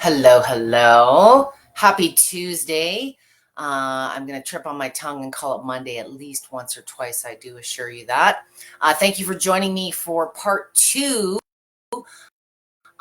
Hello, hello. Happy Tuesday. I'm going to trip on my tongue and call it Monday at least once or twice. I do assure you that. Thank you for joining me for part two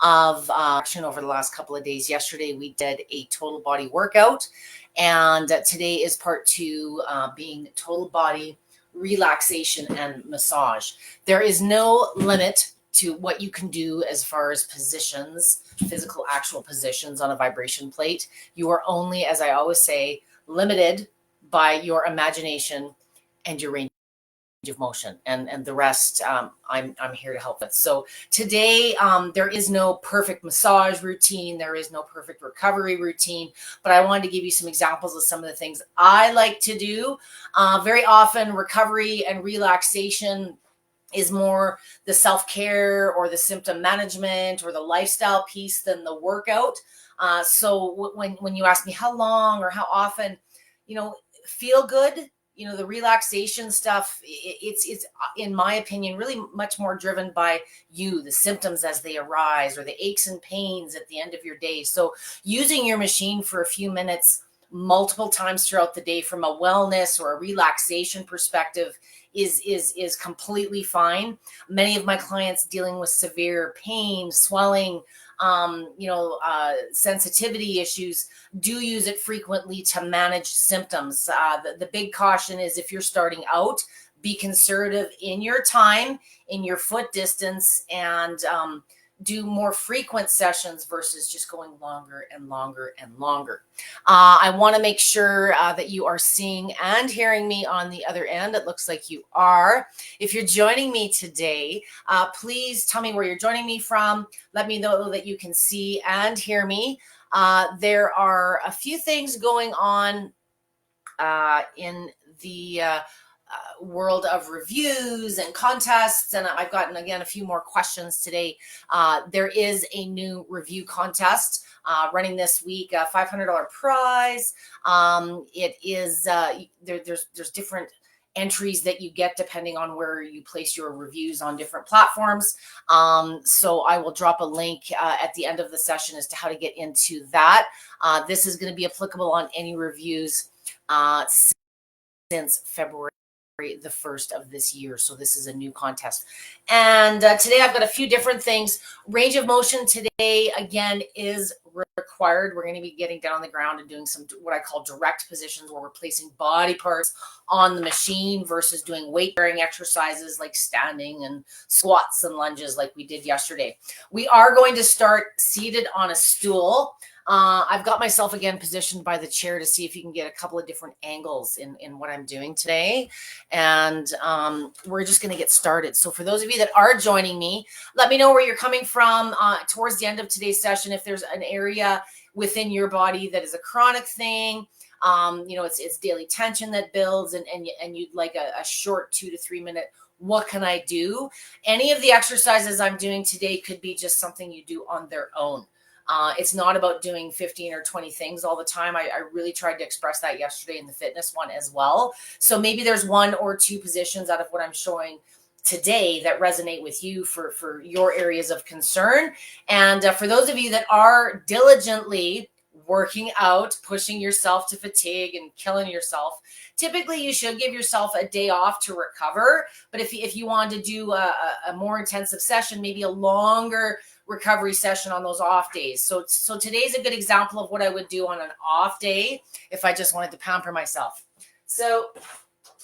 of action over the last couple of days. Yesterday, we did a total body workout, and today is part two, being total body relaxation and massage. There is no limit to what you can do as far as positions, physical, actual positions on a vibration plate. You are only, as I always say, limited by your imagination and your range of motion, and the rest I'm here to help with. So today there is no perfect massage routine, there is no perfect recovery routine, but I wanted to give you some examples of some of the things I like to do. Very often recovery and relaxation is more the self-care or the symptom management or the lifestyle piece than the workout. So when you ask me how long or how often, feel good, the relaxation stuff, it's in my opinion really much more driven by the symptoms as they arise or the aches and pains at the end of your day. So using your machine for a few minutes multiple times throughout the day from a wellness or a relaxation perspective is completely fine. Many of my clients dealing with severe pain, swelling, sensitivity issues do use it frequently to manage symptoms. The big caution is if you're starting out, be conservative in your time, in your foot distance, and do more frequent sessions versus just going longer and longer and longer. I want to make sure that you are seeing and hearing me on the other end. It looks like you are. If you're joining me today, please tell me where you're joining me from. Let me know that you can see and hear me. There are a few things going on in the world of reviews and contests, and I've gotten again a few more questions today. There is a new review contest running this week, a $500 prize. It is there's different entries that you get depending on where you place your reviews on different platforms. So I will drop a link at the end of the session as to how to get into that. This is going to be applicable on any reviews since February the 1st of this year. So this is a new contest. And today I've got a few different things. Range of motion today, again, is required. We're going to be getting down on the ground and doing some what I call direct positions where we're placing body parts on the machine versus doing weight bearing exercises like standing and squats and lunges like we did yesterday. We are going to start seated on a stool. I've got myself again positioned by the chair to see if you can get a couple of different angles in what I'm doing today. And we're just going to get started. So for those of you that are joining me, let me know where you're coming from towards the end of today's session. If there's an area within your body that is a chronic thing, it's daily tension that builds and you'd like a short 2 to 3 minute what can I do? Any of the exercises I'm doing today could be just something you do on their own. It's not about doing 15 or 20 things all the time. I really tried to express that yesterday in the fitness one as well. So maybe there's 1 or 2 positions out of what I'm showing today that resonate with you for your areas of concern. And for those of you that are diligently working out, pushing yourself to fatigue and killing yourself, typically you should give yourself a day off to recover. But if you want to do a more intensive session, maybe a longer recovery session on those off days. So today's a good example of what I would do on an off day if I just wanted to pamper myself. So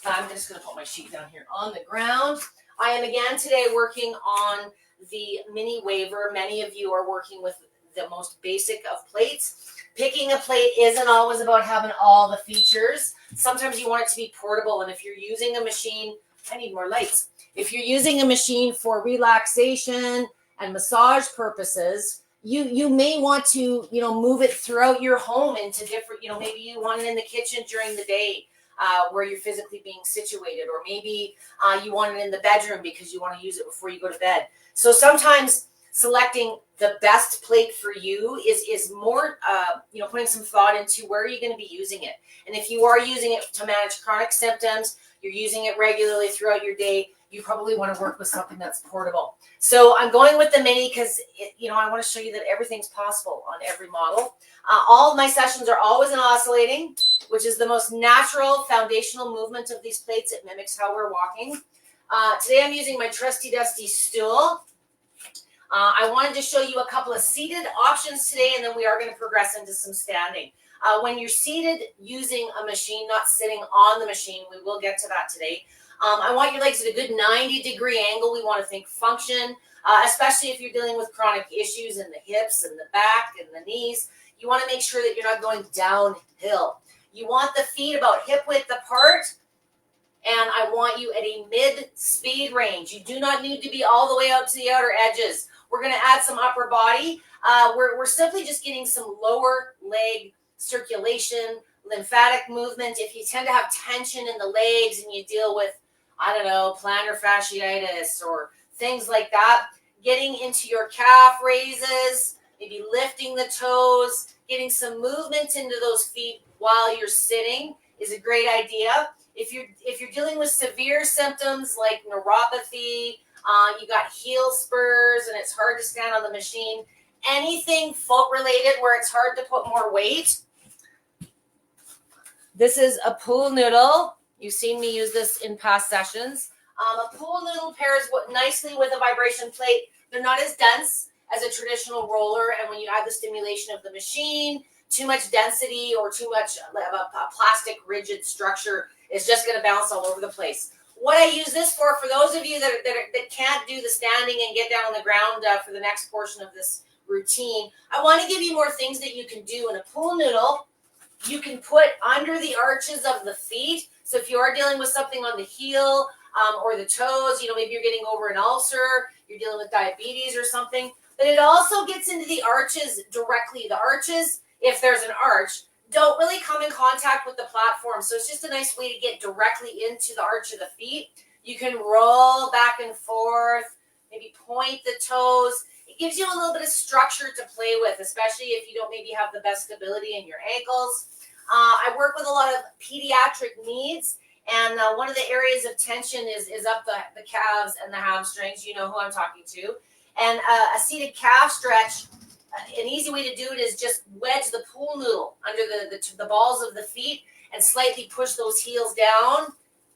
I'm just going to put my sheet down here on the ground. I am again today working on the mini waiver. Many of you are working with the most basic of plates. Picking a plate isn't always about having all the features. Sometimes you want it to be portable. And if you're using a machine, I need more lights. If you're using a machine for relaxation and massage purposes, you may want to, move it throughout your home into different, maybe you want it in the kitchen during the day where you're physically being situated, or maybe you want it in the bedroom because you want to use it before you go to bed. So sometimes selecting the best plate for you is more, putting some thought into where are you going to be using it. And if you are using it to manage chronic symptoms, you're using it regularly throughout your day, you probably want to work with something that's portable. So I'm going with the mini because, I want to show you that everything's possible on every model. All of my sessions are always in oscillating, which is the most natural foundational movement of these plates. It mimics how we're walking. Today I'm using my trusty dusty stool. I wanted to show you a couple of seated options today, and then we are going to progress into some standing. When you're seated using a machine, not sitting on the machine, we will get to that today. I want your legs at a good 90-degree angle. We want to think function, especially if you're dealing with chronic issues in the hips and the back and the knees. You want to make sure that you're not going downhill. You want the feet about hip width apart, and I want you at a mid-speed range. You do not need to be all the way out to the outer edges. We're going to add some upper body. We're simply just getting some lower leg circulation, lymphatic movement. If you tend to have tension in the legs and you deal with, plantar fasciitis or things like that, getting into your calf raises, maybe lifting the toes, getting some movement into those feet while you're sitting is a great idea. If you're dealing with severe symptoms like neuropathy, you got heel spurs and it's hard to stand on the machine, anything foot related where it's hard to put more weight. This is a pool noodle. You've seen me use this in past sessions. A pool noodle pairs nicely with a vibration plate. They're not as dense as a traditional roller, and when you add the stimulation of the machine, too much density or too much of a plastic rigid structure is just going to bounce all over the place. What I use this for those of you that can't do the standing and get down on the ground for the next portion of this routine, I want to give you more things that you can do in a pool noodle. You can put under the arches of the feet. So if you are dealing with something on the heel or the toes, maybe you're getting over an ulcer, you're dealing with diabetes or something, but it also gets into the arches directly. The arches, if there's an arch, don't really come in contact with the platform. So it's just a nice way to get directly into the arch of the feet. You can roll back and forth, maybe point the toes. It gives you a little bit of structure to play with, especially if you don't maybe have the best stability in your ankles. I work with a lot of pediatric needs, and one of the areas of tension is up the calves and the hamstrings. You know who I'm talking to. And a seated calf stretch, an easy way to do it is just wedge the pool noodle under the balls of the feet and slightly push those heels down,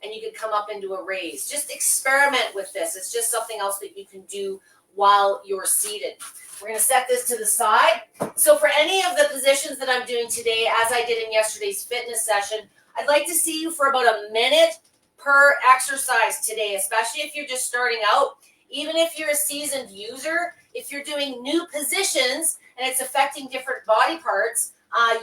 and you can come up into a raise. Just experiment with this. It's just something else that you can do while you're seated. We're going to set this to the side. So for any of the positions that I'm doing today, as I did in yesterday's fitness session, I'd like to see you for about a minute per exercise today, especially if you're just starting out. Even if you're a seasoned user, if you're doing new positions and it's affecting different body parts,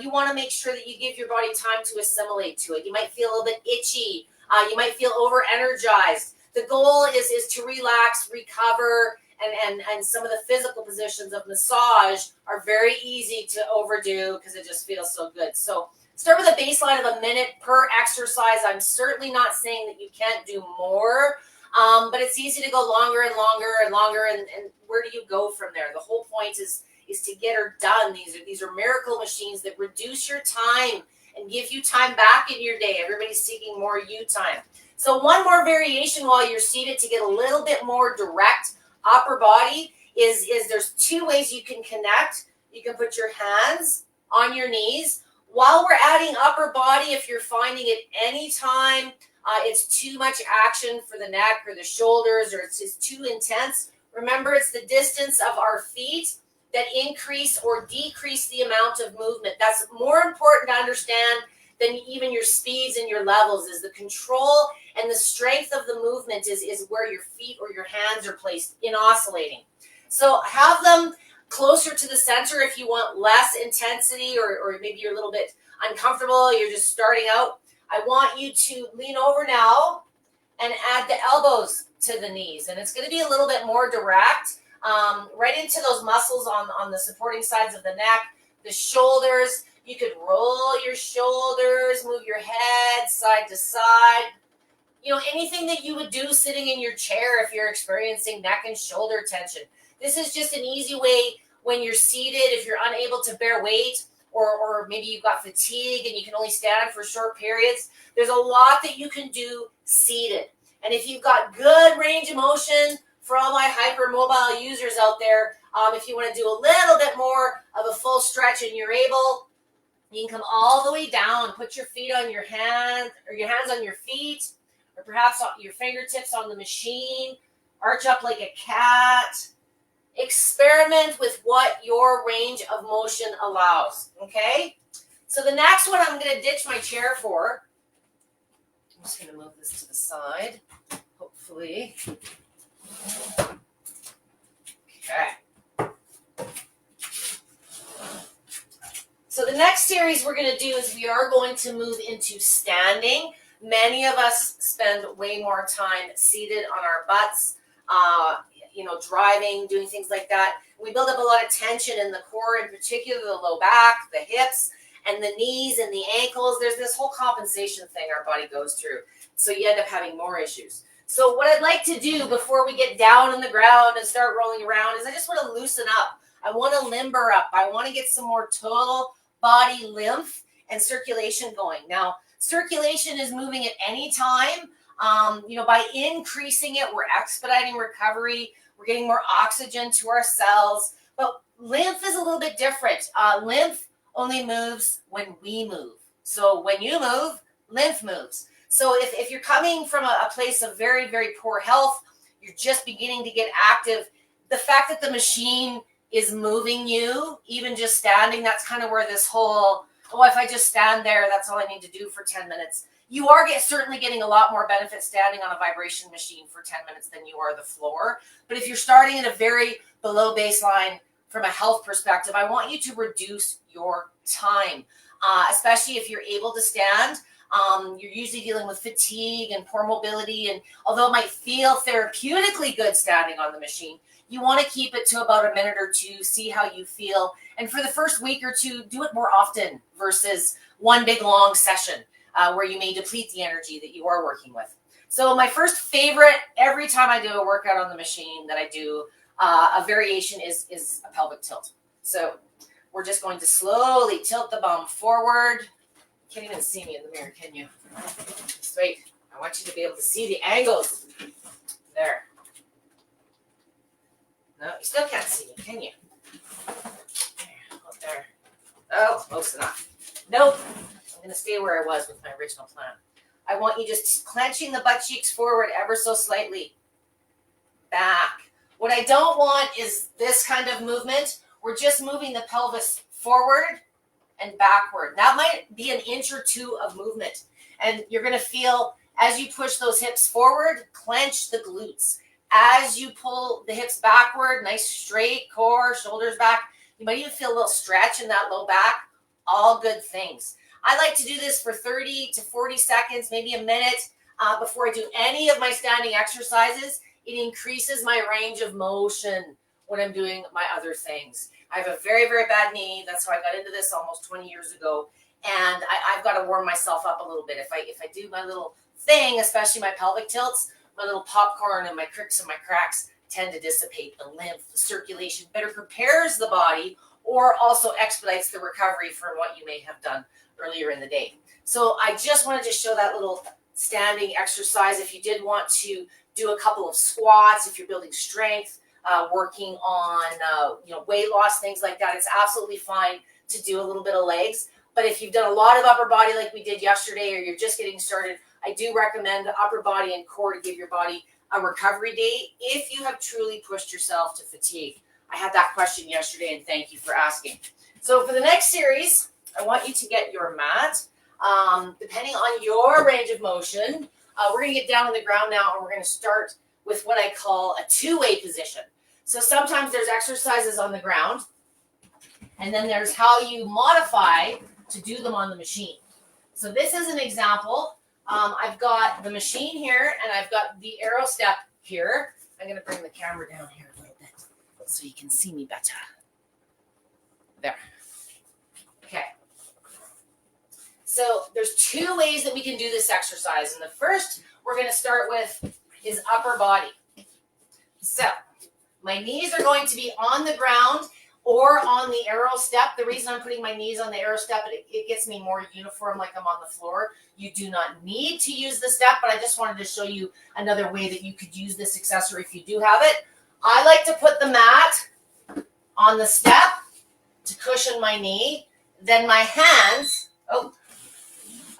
you want to make sure that you give your body time to assimilate to it. You might feel a little bit itchy. You might feel over-energized. The goal is to relax, recover, and some of the physical positions of massage are very easy to overdo because it just feels so good. So start with a baseline of a minute per exercise. I'm certainly not saying that you can't do more, but it's easy to go longer and longer and longer. And where do you go from there? The whole point is to get her done. These are miracle machines that reduce your time and give you time back in your day. Everybody's seeking more you time. So one more variation while you're seated to get a little bit more direct upper body is there's two ways you can connect. You can put your hands on your knees. While we're adding upper body, if you're finding it anytime it's too much action for the neck or the shoulders, or it's just too intense, remember it's the distance of our feet that increase or decrease the amount of movement. That's more important to understand than even your speeds and your levels, is the control and the strength of the movement is where your feet or your hands are placed in oscillating. So have them closer to the center if you want less intensity, or maybe you're a little bit uncomfortable, you're just starting out. I want you to lean over now and add the elbows to the knees. And it's going to be a little bit more direct, right into those muscles on the supporting sides of the neck, the shoulders. You could roll your shoulders, move your head side to side. Anything that you would do sitting in your chair if you're experiencing neck and shoulder tension. This is just an easy way when you're seated, if you're unable to bear weight, or maybe you've got fatigue and you can only stand for short periods. There's a lot that you can do seated. And if you've got good range of motion, for all my hypermobile users out there, if you want to do a little bit more of a full stretch and you're able, you can come all the way down, put your feet on your hands, or your hands on your feet, or perhaps your fingertips on the machine, arch up like a cat. Experiment with what your range of motion allows, okay? So the next one I'm going to ditch my chair for. I'm just going to move this to the side, hopefully. Okay. So the next series we're going to do is we are going to move into standing. Many of us spend way more time seated on our butts, driving, doing things like that. We build up a lot of tension in the core, in particular the low back, the hips, and the knees and the ankles. There's this whole compensation thing our body goes through. So you end up having more issues. So what I'd like to do before we get down on the ground and start rolling around is I just want to loosen up. I want to limber up. I want to get some more total body lymph and circulation going. Now, circulation is moving at any time. By increasing it, we're expediting recovery. We're getting more oxygen to our cells. But lymph is a little bit different. Lymph only moves when we move. So when you move, lymph moves. So if you're coming from a place of very, very poor health, you're just beginning to get active, the fact that the machine is moving you, even just standing, that's kind of where this whole, if I just stand there, that's all I need to do for 10 minutes. You are certainly getting a lot more benefit standing on a vibration machine for 10 minutes than you are the floor. But if you're starting at a very below baseline from a health perspective, I want you to reduce your time, especially if you're able to stand. You're usually dealing with fatigue and poor mobility. And although it might feel therapeutically good standing on the machine, you want to keep it to about a minute or two, see how you feel. And for the first week or two, do it more often versus one big long session where you may deplete the energy that you are working with. So my first favorite, every time I do a workout on the machine that I do, a variation is a pelvic tilt. So we're just going to slowly tilt the bum forward. You can't even see me in the mirror, can you? Just wait. I want you to be able to see the angles. There. No, you still can't see me, can you? There. Oh, close enough. Nope. I'm going to stay where I was with my original plan. I want you just clenching the butt cheeks forward ever so slightly. Back. What I don't want is this kind of movement. We're just moving the pelvis forward and backward. That might be an inch or two of movement. And you're going to feel, as you push those hips forward, clench the glutes. As you pull the hips backward, nice straight core, shoulders back. You might even feel a little stretch in that low back. All good things. I like to do this for 30 to 40 seconds, maybe a minute before I do any of my standing exercises. It increases my range of motion when I'm doing my other things. I have a very, very bad knee. That's how I got into this almost 20 years ago. And I've got to warm myself up a little bit. If I do my little thing, especially my pelvic tilts, my little popcorn and my cricks and my cracks tend to dissipate. The lymph, the circulation better prepares the body or also expedites the recovery from what you may have done earlier in the day. So I just wanted to show that little standing exercise. If you did want to do a couple of squats, if you're building strength, working on weight loss, things like that, it's absolutely fine to do a little bit of legs. But if you've done a lot of upper body like we did yesterday, or you're just getting started, I do recommend the upper body and core to give your body a recovery day if you have truly pushed yourself to fatigue. I had that question yesterday, and thank you for asking. So for the next series, I want you to get your mat. Depending on your range of motion, we're going to get down on the ground now, and we're going to start with what I call a two-way position. So sometimes there's exercises on the ground, and then there's how you modify to do them on the machine. So this is an example. I've got the machine here, and I've got the aero step here. I'm going to bring the camera down here a little bit so you can see me better. There. Okay. So there's two ways that we can do this exercise. And the first we're going to start with is upper body. So my knees are going to be on the ground, or on the arrow step. The reason I'm putting my knees on the arrow step, it gets me more uniform, like I'm on the floor. You do not need to use the step, but I just wanted to show you another way that you could use this accessory if you do have it. I like to put the mat on the step to cushion my knee. Then my hands, oh,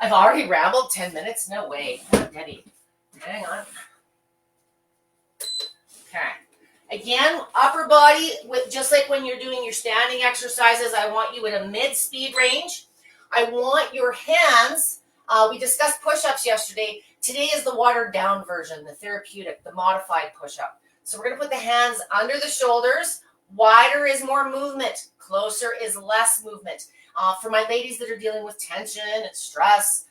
I've already rambled 10 minutes. No way. Daddy. Hang on. Okay. Again, upper body, with just like when you're doing your standing exercises, I want you at a mid-speed range. I want your hands, we discussed push-ups yesterday. Today is the watered-down version, the therapeutic, the modified push-up. So we're going to put the hands under the shoulders. Wider is more movement. Closer is less movement. For my ladies that are dealing with tension and stress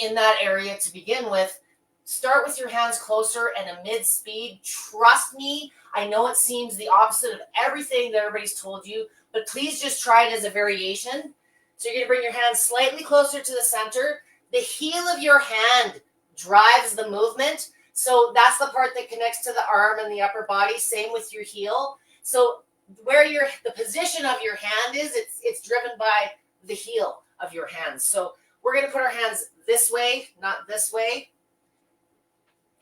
in that area to begin with, start with your hands closer and a mid-speed. Trust me, I know it seems the opposite of everything that everybody's told you, but please just try it as a variation. So you're going to bring your hands slightly closer to the center. The heel of your hand drives the movement. So that's the part that connects to the arm and the upper body. Same with your heel. So where the position of your hand is, it's driven by the heel of your hands. So we're going to put our hands this way, not this way.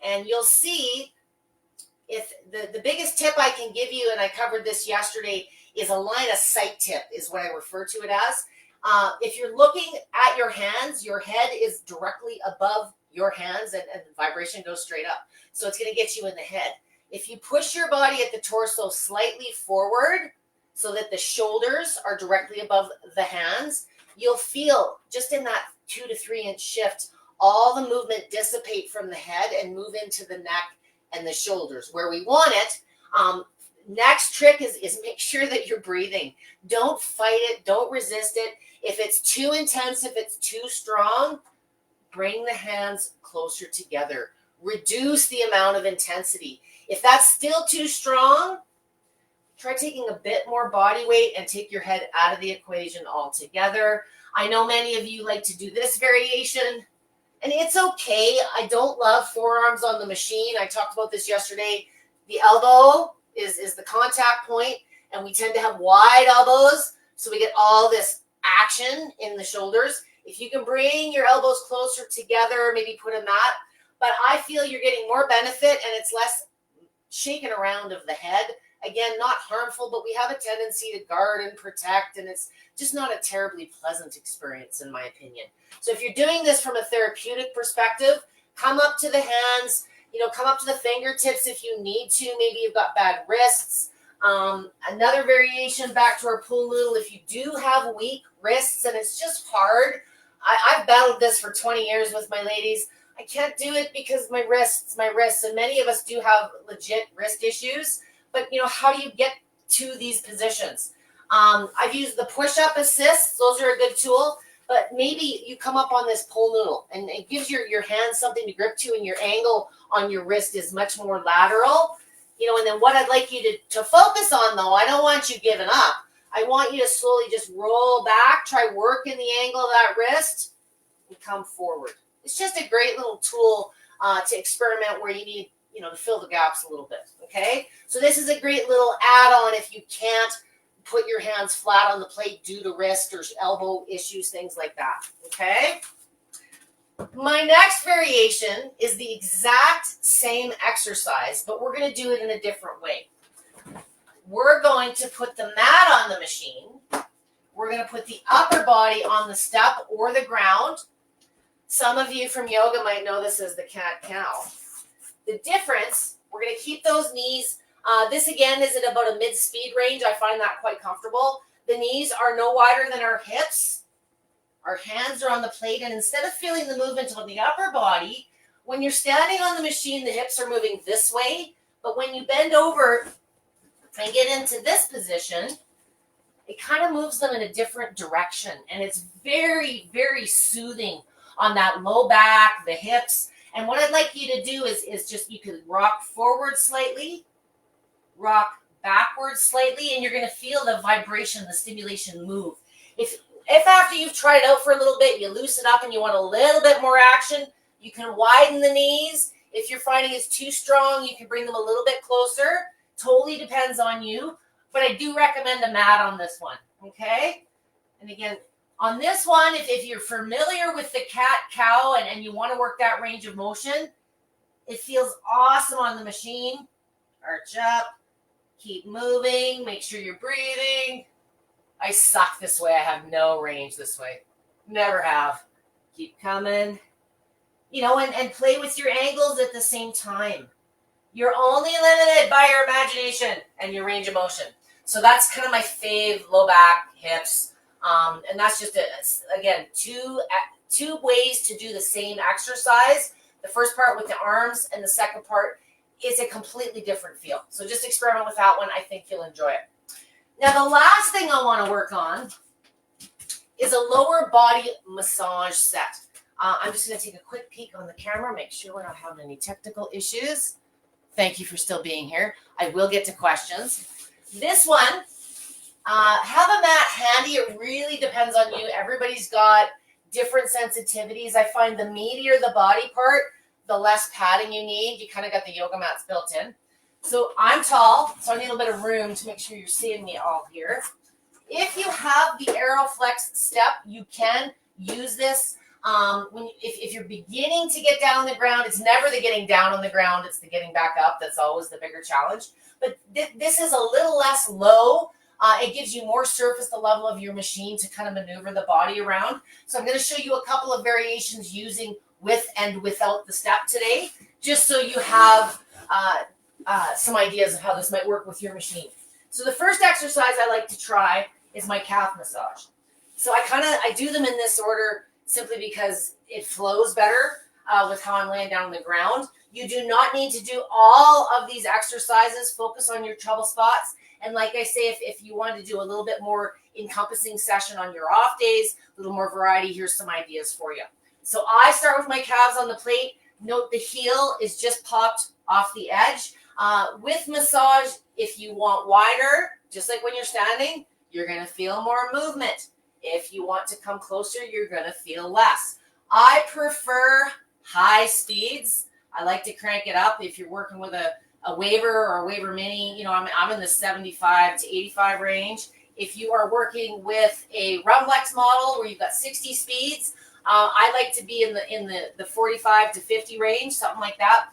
And you'll see, if the biggest tip I can give you, and I covered this yesterday, is a line of sight tip, is what I refer to it as. If you're looking at your hands, your head is directly above your hands, and the vibration goes straight up. So it's going to get you in the head. If you push your body at the torso slightly forward so that the shoulders are directly above the hands, you'll feel just in that 2 to 3 inch shift, all the movement dissipate from the head and move into the neck and the shoulders where we want it. Next trick is make sure that you're breathing. Don't fight it. Don't resist it. If it's too intense, if it's too strong, bring the hands closer together. Reduce the amount of intensity. If that's still too strong, try taking a bit more body weight and take your head out of the equation altogether. I know many of you like to do this variation, and it's okay. I don't love forearms on the machine. I talked about this yesterday. The elbow is the contact point, and we tend to have wide elbows, so we get all this action in the shoulders. If you can bring your elbows closer together, maybe put a mat, but I feel you're getting more benefit and it's less shaking around of the head. Again, not harmful, but we have a tendency to guard and protect, and it's just not a terribly pleasant experience, in my opinion. So if you're doing this from a therapeutic perspective, come up to the hands, come up to the fingertips if you need to. Maybe you've got bad wrists. Another variation, back to our pool noodle, if you do have weak wrists and it's just hard, I've battled this for 20 years with my ladies. I can't do it because my wrists, and many of us do have legit wrist issues. But, how do you get to these positions? I've used the push-up assists. Those are a good tool. But maybe you come up on this pole noodle, and it gives your hands something to grip to, and your angle on your wrist is much more lateral. And then what I'd like you to focus on, though, I don't want you giving up. I want you to slowly just roll back, try working the angle of that wrist, and come forward. It's just a great little tool to experiment where you need, to fill the gaps a little bit, okay? So this is a great little add-on if you can't put your hands flat on the plate due to wrist or elbow issues, things like that, okay? My next variation is the exact same exercise, but we're going to do it in a different way. We're going to put the mat on the machine. We're going to put the upper body on the step or the ground. Some of you from yoga might know this as the cat-cow. The difference, we're going to keep those knees. This, again, is at about a mid-speed range. I find that quite comfortable. The knees are no wider than our hips. Our hands are on the plate, and instead of feeling the movement on the upper body, when you're standing on the machine, the hips are moving this way. But when you bend over and get into this position, it kind of moves them in a different direction. And it's very, very soothing on that low back, the hips. And what I'd like you to do is just, you can rock forward slightly, rock backwards slightly, and you're going to feel the vibration, the stimulation move. If after you've tried it out for a little bit, you loosen up and you want a little bit more action, you can widen the knees. If you're finding it's too strong, you can bring them a little bit closer. Totally depends on you. but I do recommend a mat on this one, okay? And again, on this one, if you're familiar with the cat-cow and you want to work that range of motion, it feels awesome on the machine. Arch up, keep moving, make sure you're breathing. I suck this way. I have no range this way. Never have. Keep coming. You know, and play with your angles at the same time. You're only limited by your imagination and your range of motion. So that's kind of my fave, low back, hips. And that's just, again, two ways to do the same exercise. The first part with the arms and the second part is a completely different feel. So just experiment with that one. I think you'll enjoy it. Now, the last thing I want to work on is a lower body massage set. I'm just going to take a quick peek on the camera, make sure we're not having any technical issues. Thank you for still being here. I will get to questions. This one, have a mat handy. It really depends on you. Everybody's got different sensitivities. I find the meatier the body part, the less padding you need. You kind of got the yoga mats built in. So I'm tall, so I need a bit of room to make sure you're seeing me all here. If you have the AeroFlex step, you can use this. If you're beginning to get down on the ground, it's never the getting down on the ground, it's the getting back up. That's always the bigger challenge. But this is a little less low. It gives you more surface, the level of your machine to kind of maneuver the body around. So I'm going to show you a couple of variations using with and without the step today, just so you have some ideas of how this might work with your machine. So the first exercise I like to try is my calf massage. So I do them in this order simply because it flows better with how I'm laying down on the ground. You do not need to do all of these exercises. Focus on your trouble spots. And like I say, if you wanted to do a little bit more encompassing session on your off days, a little more variety, here's some ideas for you. So I start with my calves on the plate. Note the heel is just popped off the edge. With massage, if you want wider, just like when you're standing, you're going to feel more movement. If you want to come closer, you're going to feel less. I prefer high speeds. I like to crank it up. If you're working with a Waver or a Waver Mini, you know, I'm in the 75 to 85 range. If you are working with a Rumflex model where you've got 60 speeds, I like to be in the 45 to 50 range, something like that.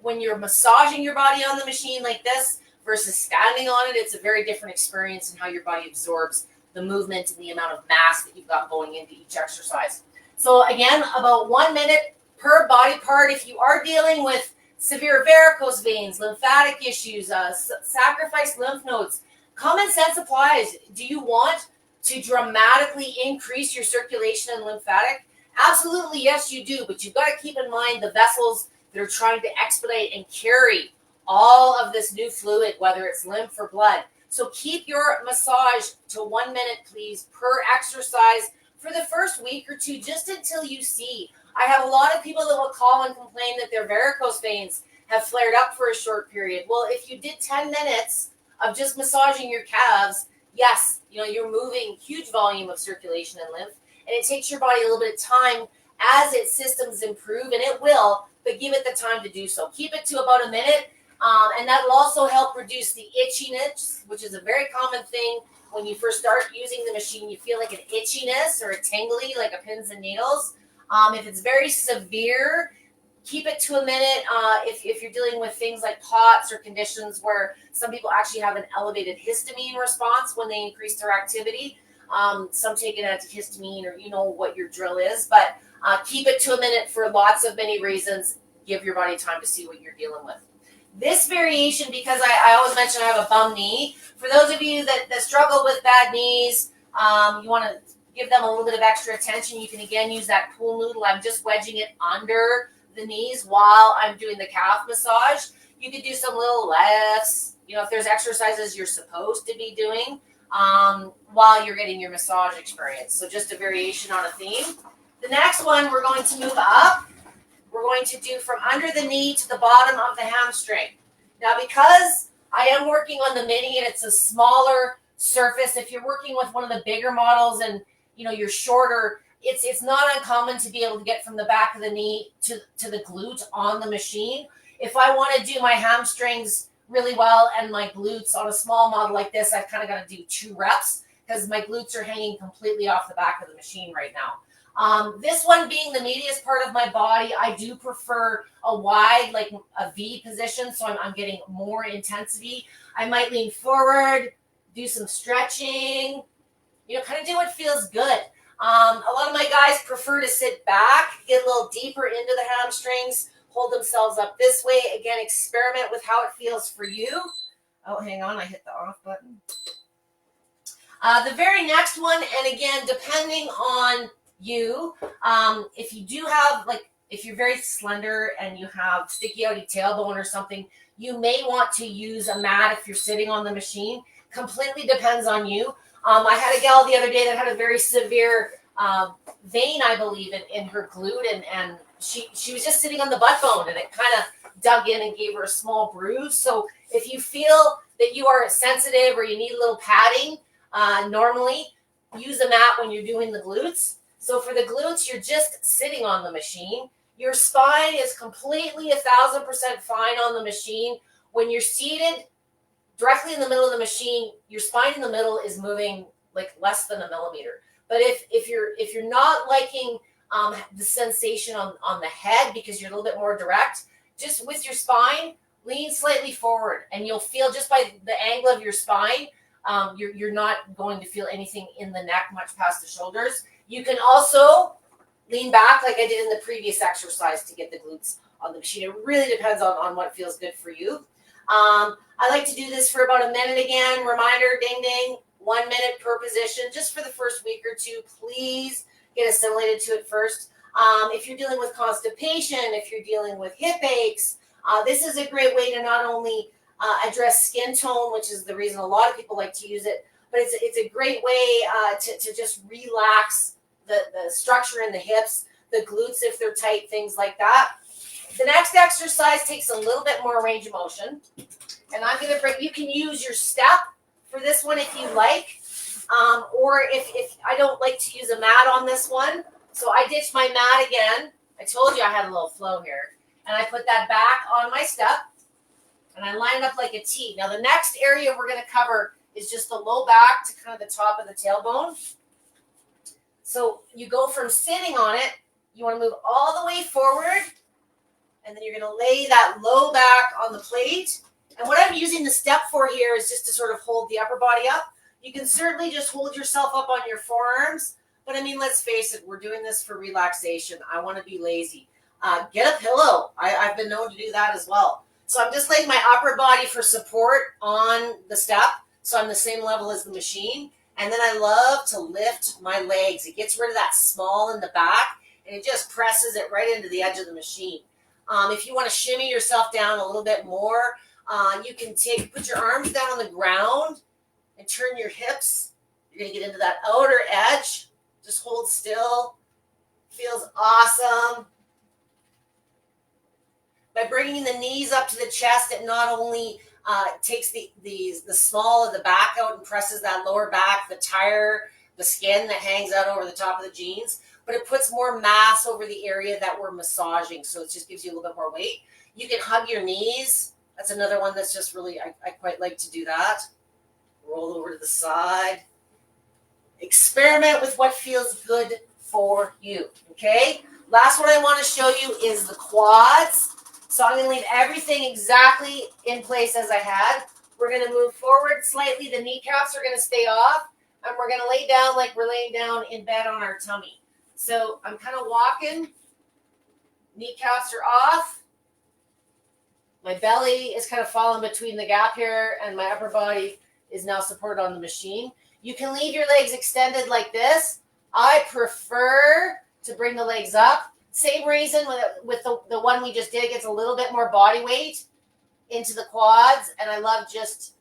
When you're massaging your body on the machine like this versus standing on it, it's a very different experience in how your body absorbs the movement and the amount of mass that you've got going into each exercise. So again, about 1 minute per body part. If you are dealing with severe varicose veins, lymphatic issues, sacrificed lymph nodes, common sense applies. Do you want to dramatically increase your circulation and lymphatic? Absolutely, yes, you do. But you've got to keep in mind the vessels that are trying to expedite and carry all of this new fluid, whether it's lymph or blood. So keep your massage to 1 minute, please, per exercise for the first week or two, just until you see. I have a lot of people that will call and complain that their varicose veins have flared up for a short period. Well, if you did 10 minutes of just massaging your calves, yes, you know, you're moving huge volume of circulation and lymph, and it takes your body a little bit of time as its systems improve, and it will, but give it the time to do so. Keep it to about a minute, and that will also help reduce the itchiness, which is a very common thing when you first start using the machine. You feel like an itchiness or a tingly, like a pins and needles. If it's very severe, keep it to a minute. If you're dealing with things like POTS or conditions where some people actually have an elevated histamine response when they increase their activity, some take an antihistamine, or you know what your drill is, but keep it to a minute for lots of many reasons. Give your body time to see what you're dealing with. This variation, because I always mention I have a bum knee. For those of you that struggle with bad knees, you want to give them a little bit of extra attention. You can again use that pool noodle. I'm just wedging it under the knees while I'm doing the calf massage. You could do some little lifts. You know, if there's exercises you're supposed to be doing while you're getting your massage experience. So just a variation on a theme. The next one, we're going to move up. We're going to do from under the knee to the bottom of the hamstring. Now, because I am working on the Mini and it's a smaller surface, if you're working with one of the bigger models and you know you're shorter, it's not uncommon to be able to get from the back of the knee to the glute on the machine. If I want to do my hamstrings really well. And my glutes on a small model like this, I've kind of got to do 2 reps because my glutes are hanging completely off the back of the machine right now. This one being the meatiest part of my body, I do prefer a wide, like a V position, so I'm getting more intensity. I might lean forward, do some stretching, kind of do what feels good. A lot of my guys prefer to sit back, get a little deeper into the hamstrings, hold themselves up this way. Again, experiment with how it feels for you. Oh, hang on, I hit the off button. The very next one, and again, depending on you, if you do have, if you're very slender and you have sticky outy tailbone or something, you may want to use a mat if you're sitting on the machine. Completely depends on you. I had a gal the other day that had a very severe vein, I believe, in her glute, and she was just sitting on the butt bone, and it kind of dug in and gave her a small bruise. So if you feel that you are sensitive or you need a little padding, normally use a mat when you're doing the glutes. So for the glutes, you're just sitting on the machine. Your spine is completely 1000% fine on the machine. When you're seated directly in the middle of the machine, your spine in the middle is moving like less than a millimeter. But if you're not liking the sensation on the head because you're a little bit more direct, just with your spine, lean slightly forward, and you'll feel just by the angle of your spine, you're not going to feel anything in the neck much past the shoulders. You can also lean back like I did in the previous exercise to get the glutes on the machine. It really depends on what feels good for you. I like to do this for about a minute again. Reminder, ding, ding, 1 minute per position, just for the first week or two. Please get assimilated to it first. If you're dealing with constipation, if you're dealing with hip aches, this is a great way to not only address skin tone, which is the reason a lot of people like to use it, but it's a great way to just relax the structure in the hips, the glutes if they're tight, things like that. The next exercise takes a little bit more range of motion. And I'm going to bring, you can use your step for this one if you like. Or if I don't like to use a mat on this one. So I ditched my mat again. I told you I had a little flow here. And I put that back on my step. And I line it up like a T. Now the next area we're going to cover is just the low back to kind of the top of the tailbone. So you go from sitting on it, you want to move all the way forward, and then you're going to lay that low back on the plate. And what I'm using the step for here is just to sort of hold the upper body up. You can certainly just hold yourself up on your forearms, but I mean, let's face it, we're doing this for relaxation. I want to be lazy. Get a pillow. I've been known to do that as well. So I'm just laying my upper body for support on the step, so I'm the same level as the machine. And then I love to lift my legs. It gets rid of that small in the back, and it just presses it right into the edge of the machine. If you want to shimmy yourself down a little bit more, you can put your arms down on the ground and turn your hips. You're going to get into that outer edge. Just hold still. Feels awesome. By bringing the knees up to the chest, it not only takes the small of the back out and presses that lower back, the tire, the skin that hangs out over the top of the jeans, but it puts more mass over the area that we're massaging. So it just gives you a little bit more weight. You can hug your knees. That's another one that's just really, I quite like to do that. Roll over to the side. Experiment with what feels good for you, okay? Last one I want to show you is the quads. So I'm going to leave everything exactly in place as I had. We're going to move forward slightly. The kneecaps are going to stay off, and we're going to lay down like we're laying down in bed on our tummy. So I'm kind of walking. Kneecaps are off. My belly is kind of falling between the gap here, and my upper body is now supported on the machine. You can leave your legs extended like this. I prefer to bring the legs up. Same reason with the one we just did. It gets a little bit more body weight into the quads, and I love just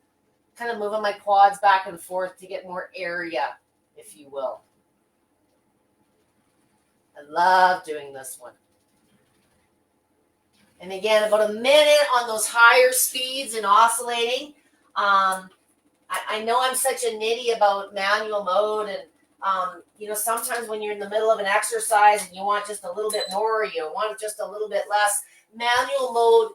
kind of moving my quads back and forth to get more area, if you will. I love doing this one. And again, about a minute on those higher speeds and oscillating. I know I'm such a nitty about manual mode, and sometimes when you're in the middle of an exercise and you want just a little bit more, or you want just a little bit less, manual mode,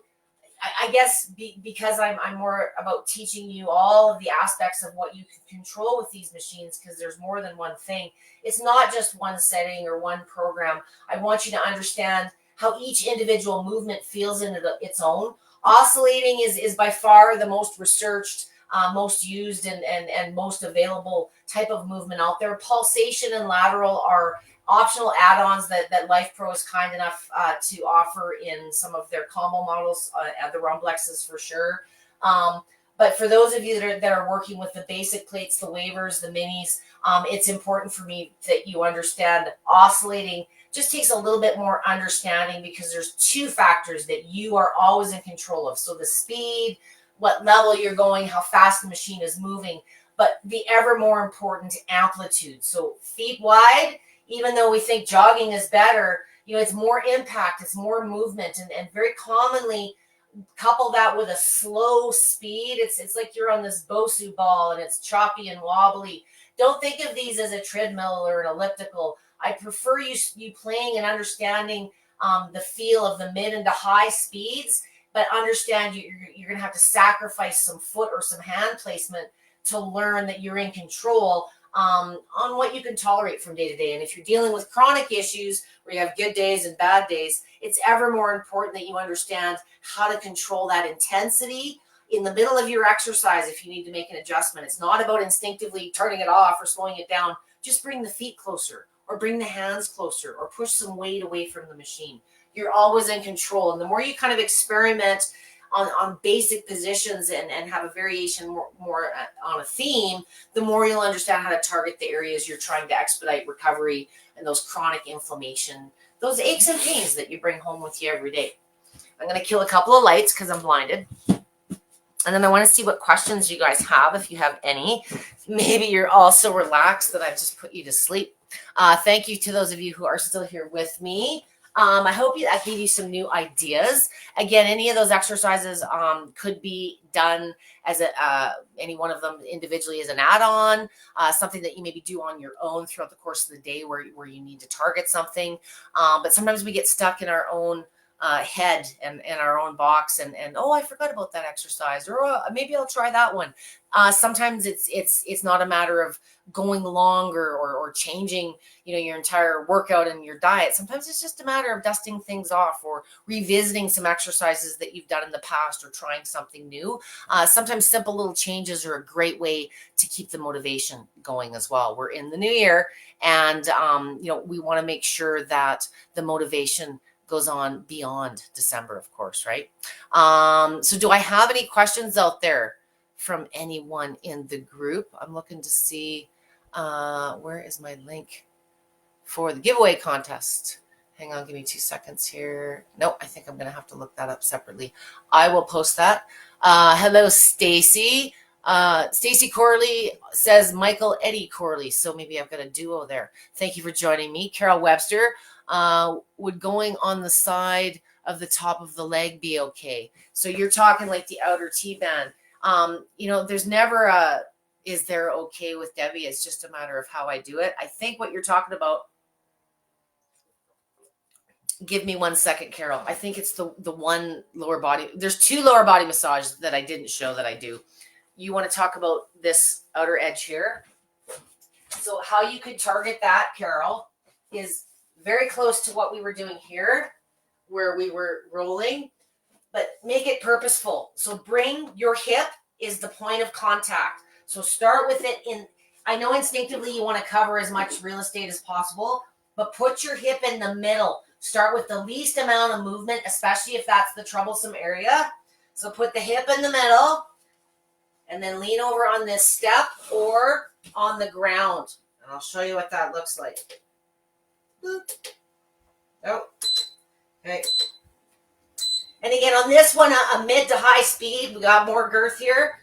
I guess because I'm more about teaching you all of the aspects of what you can control with these machines, because there's more than one thing. It's not just one setting or one program. I want you to understand how each individual movement feels in its own. Oscillating is by far the most researched, most used, and most available type of movement out there. Pulsation and lateral are optional add-ons that Life Pro is kind enough to offer in some of their combo models, the Rumblexes for sure. But for those of you that are working with the basic plates, the waivers, the minis, it's important for me that you understand oscillating just takes a little bit more understanding, because there's two factors that you are always in control of. So the speed, what level you're going, how fast the machine is moving, but the ever more important amplitude. So feet wide, even though we think jogging is better, it's more impact, it's more movement, and very commonly couple that with a slow speed. It's like you're on this Bosu ball and it's choppy and wobbly. Don't think of these as a treadmill or an elliptical. I prefer you playing and understanding the feel of the mid and to high speeds, but understand you're going to have to sacrifice some foot or some hand placement to learn that you're in control on what you can tolerate from day to day. And if you're dealing with chronic issues where you have good days and bad days, it's ever more important that you understand how to control that intensity in the middle of your exercise. If you need to make an adjustment, it's not about instinctively turning it off or slowing it down. Just bring the feet closer, or bring the hands closer, or push some weight away from the machine. You're always in control. And the more you kind of experiment on basic positions and have a variation more on a theme, the more you'll understand how to target the areas you're trying to expedite recovery and those chronic inflammation, those aches and pains that you bring home with you every day. I'm going to kill a couple of lights because I'm blinded. And then I want to see what questions you guys have, if you have any. Maybe you're all so relaxed that I've just put you to sleep. Thank you to those of you who are still here with me. I hope I gave you some new ideas. Again, any of those exercises could be done as any one of them individually as an add-on, something that you maybe do on your own throughout the course of the day where you need to target something. But sometimes we get stuck in our own head and our own box, and oh, I forgot about that exercise, or maybe I'll try that one. Sometimes it's not a matter of going longer or changing your entire workout and your diet. Sometimes it's just a matter of dusting things off or revisiting some exercises that you've done in the past or trying something new. Sometimes simple little changes are a great way to keep the motivation going as well. We're in the new year, and we want to make sure that the motivation goes on beyond December, of course, right? So do I have any questions out there from anyone in the group? I'm looking to see where is my link for the giveaway contest. Hang on, give me 2 seconds here. No, I think I'm going to have to look that up separately. I will post that. Hello, Stacy. Stacy Corley says Michael Eddie Corley. So maybe I've got a duo there. Thank you for joining me. Carol Webster, would going on the side of the top of the leg be okay? So you're talking like the outer T-band. There's never a, is there okay with Debbie? It's just a matter of how I do it. I think what you're talking about, give me 1 second, Carol. I think it's the one lower body. There's 2 lower body massages that I didn't show that I do. You want to talk about this outer edge here. So how you could target that, Carol, is very close to what we were doing here, where we were rolling, but make it purposeful. So bring your hip is the point of contact. So start with it in, I know instinctively you want to cover as much real estate as possible, but put your hip in the middle. Start with the least amount of movement, especially if that's the troublesome area. So put the hip in the middle and then lean over on this step or on the ground. And I'll show you what that looks like. Boop. Oh, okay. And again, on this one, a mid to high speed, we got more girth here.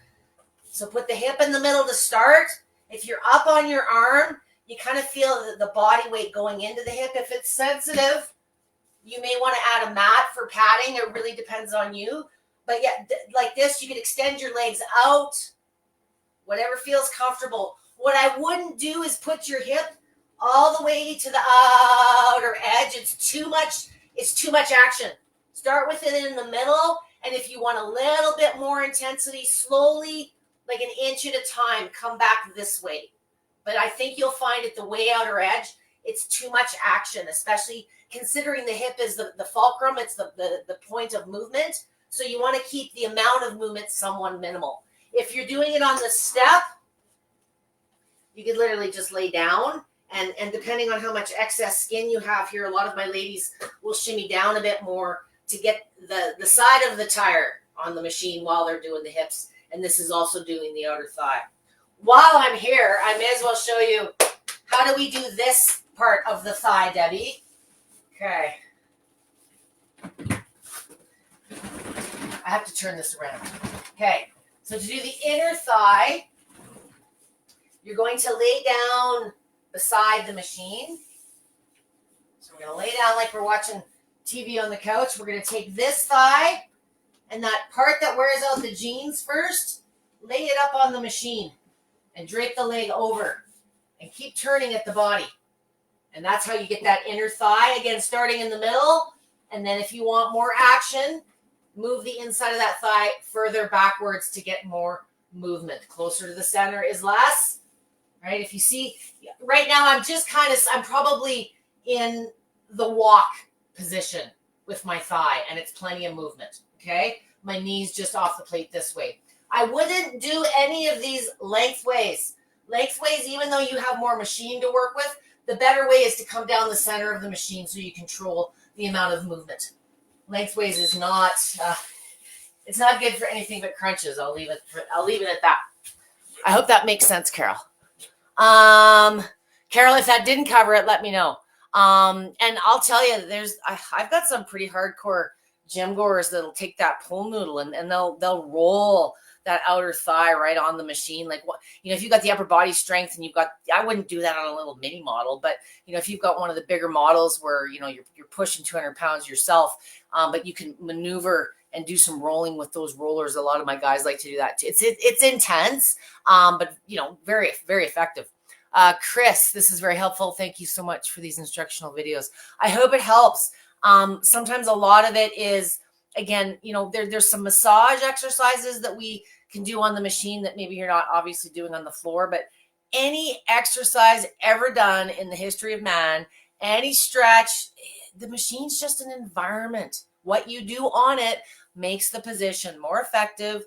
So put the hip in the middle to start. If you're up on your arm, you kind of feel the body weight going into the hip. If it's sensitive, you may want to add a mat for padding. It really depends on you. But yeah, like this, you can extend your legs out, whatever feels comfortable. What I wouldn't do is put your hip all the way to the outer edge. It's too much action. Start with it in the middle And if you want a little bit more intensity, slowly, like an inch at a time, come back this way. But I think you'll find at the way outer edge, it's too much action, especially considering the hip is the fulcrum. It's the point of movement. So you want to keep the amount of movement somewhat minimal. If you're doing it on the step, you could literally just lay down. And depending on how much excess skin you have here, a lot of my ladies will shimmy down a bit more to get the side of the tire on the machine while they're doing the hips. And this is also doing the outer thigh. While I'm here, I may as well show you how do we do this part of the thigh, Debbie. Okay. I have to turn this around. Okay. So to do the inner thigh, you're going to lay down beside the machine. So we're going to lay down like we're watching TV on the couch. We're going to take this thigh and that part that wears out the jeans first, lay it up on the machine and drape the leg over and keep turning at the body. And that's how you get that inner thigh. Again, starting in the middle. And then if you want more action, move the inside of that thigh further backwards to get more movement. Closer to the center is less. Right? If you see, right now I'm probably in the walk position with my thigh, and it's plenty of movement. Okay? My knee's just off the plate this way. I wouldn't do any of these lengthways. Lengthways, even though you have more machine to work with, the better way is to come down the center of the machine so you control the amount of movement. Lengthways is not, it's not good for anything but crunches. I'll leave it at that. I hope that makes sense, Carol. Carol, if that didn't cover it, let me know. And I'll tell you, I've got some pretty hardcore gym goers that'll take that pull noodle and they'll roll that outer thigh right on the machine. Like, what, if you've got the upper body strength and I wouldn't do that on a little mini model, but if you've got one of the bigger models where, you're pushing 200 pounds yourself, but you can maneuver and do some rolling with those rollers. A lot of my guys like to do that too. It's intense, but very, very effective. Chris, this is very helpful. Thank you so much for these instructional videos. I hope it helps. Sometimes a lot of it is, again, there's some massage exercises that we can do on the machine that maybe you're not obviously doing on the floor, but any exercise ever done in the history of man, any stretch, the machine's just an environment. What you do on it makes the position more effective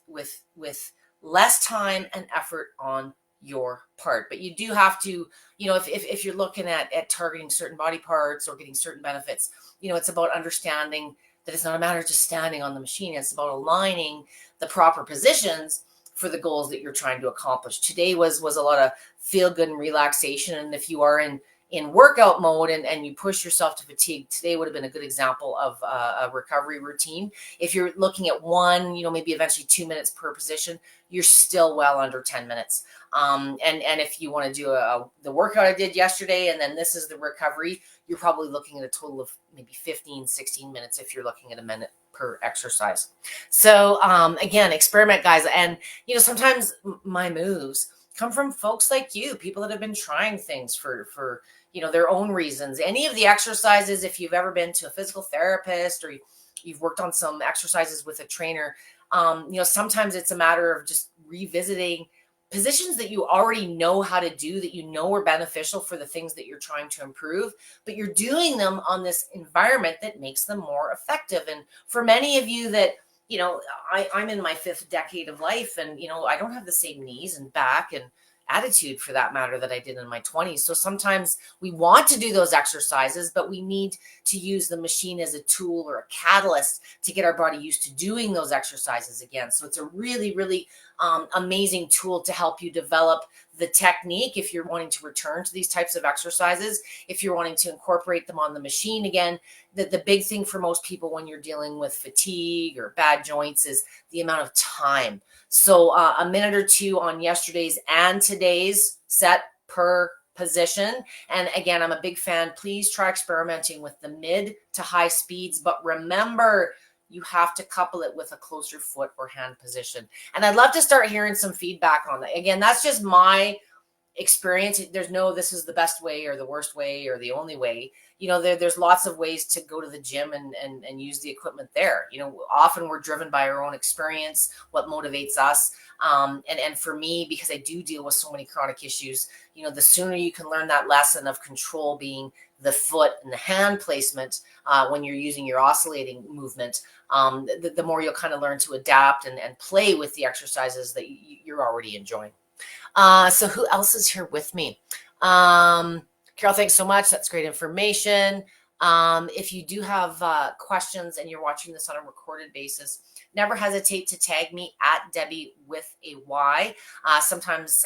with less time and effort on your part. But you do have to, if you're looking at targeting certain body parts or getting certain benefits, it's about understanding that it's not a matter of just standing on the machine. It's about aligning the proper positions for the goals that you're trying to accomplish. Today was a lot of feel good and relaxation. And if you are in workout mode and you push yourself to fatigue, today would have been a good example of a recovery routine. If you're looking at one, maybe eventually 2 minutes per position, you're still well under 10 minutes. And if you want to do the workout I did yesterday, and then this is the recovery, you're probably looking at a total of maybe 15, 16 minutes if you're looking at a minute per exercise. So again, experiment, guys. And, sometimes my moves come from folks like you, people that have been trying things for their own reasons. Any of the exercises, if you've ever been to a physical therapist or you've worked on some exercises with a trainer, sometimes it's a matter of just revisiting positions that you already know how to do, that are beneficial for the things that you're trying to improve, but you're doing them on this environment that makes them more effective. And for many of you that, I'm in my 5th decade of life, and, I don't have the same knees and back and attitude for that matter that I did in my 20s. So sometimes we want to do those exercises, but we need to use the machine as a tool or a catalyst to get our body used to doing those exercises again. So it's a really, really amazing tool to help you develop the technique if you're wanting to return to these types of exercises, if you're wanting to incorporate them on the machine again. The big thing for most people when you're dealing with fatigue or bad joints is the amount of time. So a minute or two on yesterday's and today's set per position. And again, I'm a big fan. Please try experimenting with the mid to high speeds, but remember, you have to couple it with a closer foot or hand position. And I'd love to start hearing some feedback on that. Again, that's just my experience. There's no, this is the best way or the worst way or the only way. There's lots of ways to go to the gym and use the equipment there. Often we're driven by our own experience, what motivates us. And for me, because I do deal with so many chronic issues, the sooner you can learn that lesson of control being the foot and the hand placement when you're using your oscillating movement, the more you'll kind of learn to adapt and play with the exercises that you're already enjoying. So who else is here with me? Carol, thanks so much. That's great information. If you do have questions and you're watching this on a recorded basis, never hesitate to tag me at Debbie with a Y. Sometimes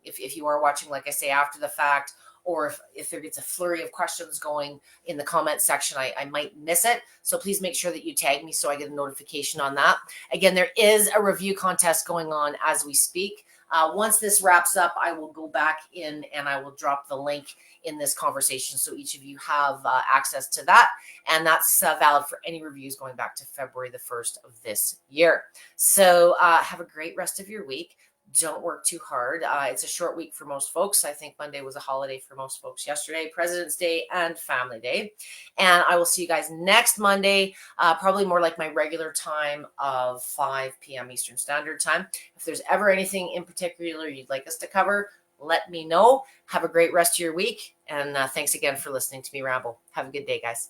if you are watching, like I say, after the fact, or if there gets a flurry of questions going in the comment section, I might miss it. So please make sure that you tag me so I get a notification on that. Again, there is a review contest going on as we speak. Once this wraps up, I will go back in and I will drop the link in this conversation so each of you have access to that. And that's valid for any reviews going back to February the 1st of this year. So have a great rest of your week. Don't work too hard. It's a short week for most folks. I think Monday was a holiday for most folks yesterday, President's Day and Family Day. And I will see you guys next Monday, probably more like my regular time of 5 p.m. Eastern Standard Time. If there's ever anything in particular you'd like us to cover, let me know. Have a great rest of your week. And thanks again for listening to me ramble. Have a good day, guys.